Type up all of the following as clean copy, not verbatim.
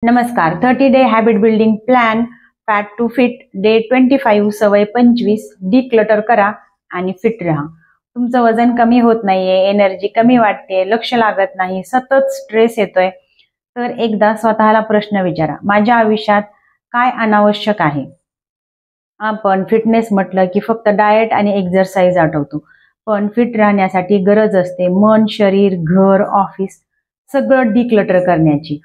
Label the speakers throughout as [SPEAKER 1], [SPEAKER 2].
[SPEAKER 1] नमस्कार. 30 day habit building plan fat to fit day 25 सवय 25 declutter करा आणि फिट राहा. तुमचं वजन कमी होत नाहीये, एनर्जी कमी वाटते, लक्ष लागत नाही, सतत स्ट्रेस येतोय, तर एकदा स्वतःला प्रश्न विचारा, माझ्या आयुष्यात काय अनावश्यक आहे? आपण फिटनेस म्हटलं की फक्त डाएट आणि एक्सरसाइज आठवतो, पण फिट राहण्यासाठी गरज असते मन, शरीर, घर, ऑफिस सगळं डिक्लटर करण्याची.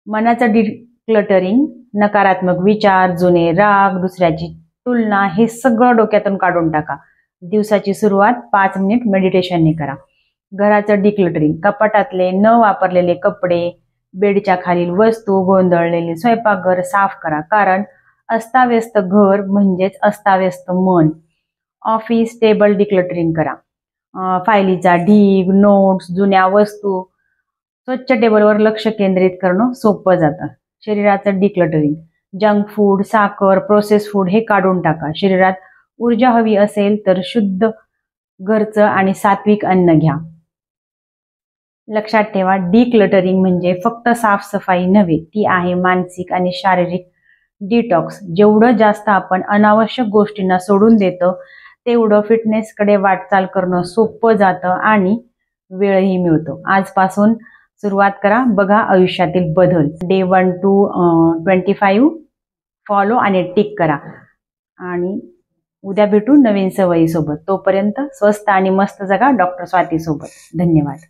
[SPEAKER 1] मनाचं डिक्लटरिंग, नकारात्मक विचार, जुने राग, दुसऱ्याची तुलना हे सगळं डोक्यातून काढून टाका. दिवसाची सुरुवात 5 मिनिट मेडिटेशनने करा. घराचं डिक्लटरिंग, कपाटातले न वापरलेले कपडे, बेडच्या खालील वस्तू, गोंधळलेले स्वयंपाकघर साफ करा, कारण अस्ताव्यस्त घर म्हणजेच अस्ताव्यस्त मन. ऑफिस टेबल डिक्लटरिंग करा. फायलीचा ढीग, नोट्स, जुन्या वस्तू स्वच्छ टेबलवर लक्ष केंद्रित करणं सोपं जातं. शरीराचं डिक्लटरिंग, जंक फूड, साखर, प्रोसेस फूड हे काढून टाका. शरीरात ऊर्जा हवी असेल तर शुद्ध घरचं आणि सात्विक अन्न घ्या. लक्षात ठेवा, डिक्लटरिंग म्हणजे फक्त साफसफाई नव्हे, ती आहे मानसिक आणि शारीरिक डिटॉक्स. जेवढं जास्त आपण अनावश्यक गोष्टींना सोडून देतो, तेवढं फिटनेसकडे वाटचाल करणं सोपं जातं आणि वेळही मिळतो. आजपासून सुरुवात करा, बघा आयुष्यातील बदल. डे 1 to 25 फॉलो आणि टिक करा आणि उद्या भेटू नवीन सवयीसोबत. तोपर्यंत स्वस्त आणि मस्त जगा. डॉक्टर स्वाती सोबत. धन्यवाद.